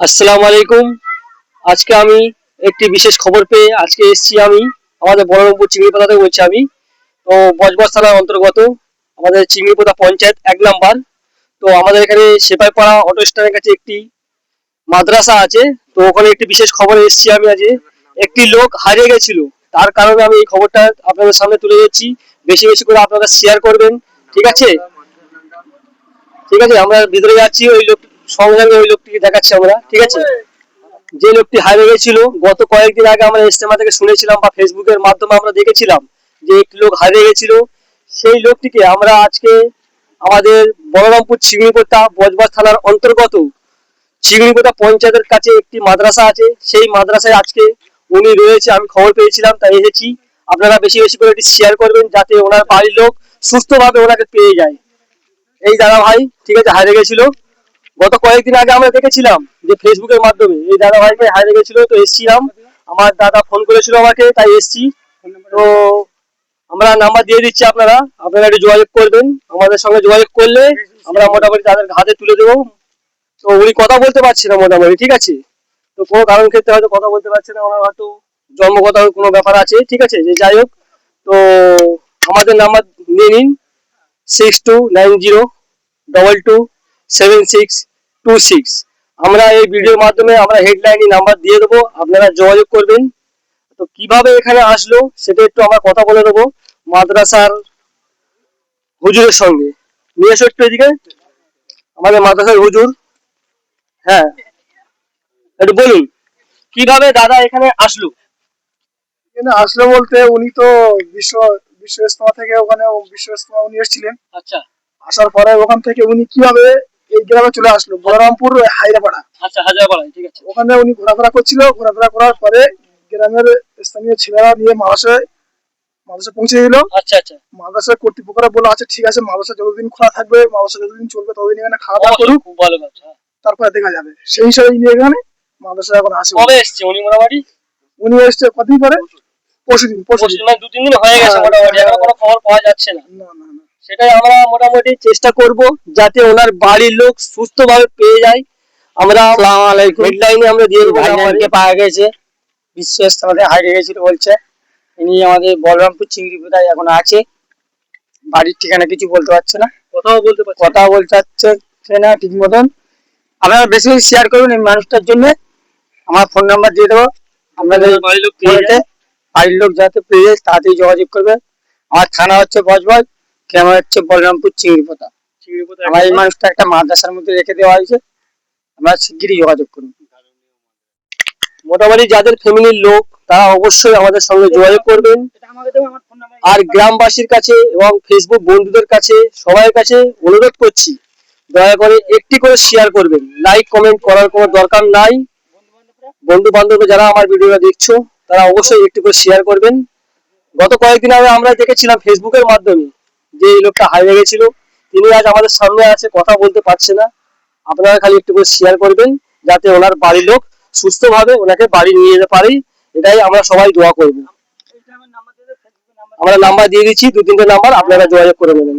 আসসালামু আলাইকুম। আজকে আমি একটি বিশেষ খবর পেয়ে আজকে এসেছি। আমি আমাদের বলরামপুর চিংড়িপাড়া থেকে বলছি। আমি তো বজবজ থানার অন্তর্গত আমাদের চিংড়িপাড়া পঞ্চায়েত 1 নাম্বার। তো আমাদের এখানে সেপাইপাড়া অটো স্ট্যান্ডের কাছে একটি মাদ্রাসা আছে। তো ওখানে একটি বিশেষ খবর এসেছি আমি। আজ একটি লোক হারিয়ে গেছিল, তার কারণে আমি এই খবরটা আপনাদের সামনে তুলে ধরছি। বেশি বেশি করে আপনারা শেয়ার করবেন, ঠিক আছে? ঠিক আছে, আমরা ভিতরে যাচ্ছি। ওই লোক সঙ্গে ওই লোকটিকে দেখাচ্ছি আমরা, ঠিক আছে? যে লোকটি হারিয়ে গেছিল গত কয়েকদিন আগে আমরা ইজতেমা থেকে শুনেছিলাম বা ফেসবুকের মাধ্যমে আমরা দেখেছিলাম যে একটি লোক হারিয়ে গেছিল। সেই লোকটিকে আমরা আজকে আমাদের বলরামপুর চিংড়িপোতা বজবজ থানার অন্তর্গত চিংড়িপোতা পঞ্চায়েতের কাছে একটি মাদ্রাসা আছে, সেই মাদ্রাসায় আজকে উনি রয়েছে। আমি খবর পেয়েছিলাম তাই এসেছি। আপনারা বেশি বেশি করে এটি শেয়ার করবেন যাতে ওনার বাড়ির লোক সুস্থভাবে ওনাকে পেয়ে যায়। এই দাদা ভাই, ঠিক আছে, হারিয়ে গেছিল গত কয়েকদিন আগে আমরা দেখেছিলাম যে ফেসবুকের মাধ্যমে এই দাদা ভাইকে হারিয়ে গেছিল। তো এসছিলাম, আমার দাদা ফোন করেছিল আমাকে, তাই এসছি। তো আমরা নাম্বার দিয়ে দিচ্ছি, আপনারা একটু যোগাযোগ করবেন। আমাদের সঙ্গে যোগাযোগ করলে আমরা মোটামুটি তাদের হাতে তুলে দেবো। তো উনি কথা বলতে পারছে না মোটামুটি, ঠিক আছে? তো কোনো কারণ ক্ষেত্রে হয়তো কথা বলতে পারছে না, ওনার হয়তো জন্মগত কোনো ব্যাপার আছে, ঠিক আছে? যে যাই হোক, তো আমাদের নাম্বার নিয়ে নিন 6290227626। আমরা এই ভিডিওর মাধ্যমে আমরা হেডলাইনে নাম্বার দিয়ে দেবো, আপনারা যোগাযোগ করবেন। তো কিভাবে এখানে আসলো সেটা একটু আমরা কথা বলে দেবো মাদ্রাসার হুজুরের সঙ্গে। নিয়ে এসো একটু এদিকে, আমাদের মাদ্রাসার হুজুর। হ্যাঁ, একটু বলুন কিভাবে দাদা এখানে আসলো। এখানে আসলো বলতে উনি তো বিশ্ব বিশ্ব ইজতেমা থেকে ওখানে বিশ্ব ইজতেমা উনি এসেছিলেন। আচ্ছা, আসার পরে ওখান থেকে উনি কিভাবে এই গ্রামে চলে আসলো, বলরামপুর হায়রাপাড়া। আচ্ছা, হাজারপাড়া, ঠিক আছে। ওখানে উনি ঘোরাফেরা করছিল, ঘোরাফেরা করার পরে গ্রামের স্থানীয় ছেলেরা নিয়ে মাদ্রাসায় পৌঁছে দিল। আচ্ছা আচ্ছা, মাদ্রাসার কর্তৃপক্ষরা বললো আচ্ছা ঠিক আছে, মাদ্রাসা যতদিন খোলা থাকবে, মাদ্রাসা যতদিন চলবে ততদিন এখানে খাওয়া দাওয়া করুক, খুব ভালো কথা। তারপরে দেখা যাবে। সেই হিসাবে ইনি এখানে মাদ্রাসা এখন আসে। কবে এসছে উনি মোটামুটি? উনি এসছে কতদিন পরে? পরশুদিন। মানে 2-3 দিন হয়ে গেছে মোটামুটি, এখনো কোনো খবর পাওয়া যাচ্ছে না। না না না, সেটাই আমরা মোটামুটি চেষ্টা করব যাতে ওনার বাড়ির লোক সুস্থভাবে পেয়ে যায়। আমরা আসসালামু আলাইকুম হেডলাইনে আমরা দিয়ে দেব ভাইজানকে পাওয়া গেছে, বিশ্ব ইজতেমাতে হারিয়ে গেছিল বলছে। ইনি আমাদের বলরামপুর চিংড়িপোতায় এখন আছে। বাড়ির ঠিকানা কিছু বলতে পারছে না, কথা বলতে পারছে না ঠিক মতন। আপনারা বেশি বেশি শেয়ার করবেন এই মানুষটার জন্য। আমার ফোন নাম্বার দিয়ে দেবো, আপনাদের বাড়ির লোক যাতে পেয়ে যায় তাড়াতাড়ি যোগাযোগ করবে। আমার থানা হচ্ছে বজবজ, গ্রাম হচ্ছে বলরামপুর চিংড়িপোতা। আমার এই মানুষটা একটা মাদ্রাসার মধ্যে রেখে দেওয়া হয়েছে, আমরা শিগগিরই যোগাযোগ করুন। মোটামুটি যাদের ফ্যামিলির লোক তারা অবশ্যই আমাদের সঙ্গে যোগাযোগ করবেন। আর গ্রামবাসীর কাছে এবং ফেসবুক বন্ধুদের কাছে সবার কাছে অনুরোধ করছি, দয়া করে একটি করে শেয়ার করবেন। লাইক কমেন্ট করার কোনো দরকার নাই। বন্ধু বান্ধব যারা আমার ভিডিওটা দেখছো তারা অবশ্যই একটু করে শেয়ার করবেন। গত কয়েকদিন আগে আমরা দেখেছিলাম ফেসবুকের মাধ্যমে যে এই লোকটা হারিয়ে গেছিল। তিনি আজ আমাদের সামনে আছে, কথা বলতে পারছে না। আপনারা খালি একটু করে শেয়ার করবেন যাতে ওনার বাড়ির লোক সুস্থভাবে ওনাকে বাড়ি নিয়ে যেতে পারি। এটাই আমরা সবাই দোয়া করব। আমরা নাম্বার দিয়ে দিচ্ছি, 2-3টে নাম্বার, আপনারা যোগাযোগ করে নেবেন।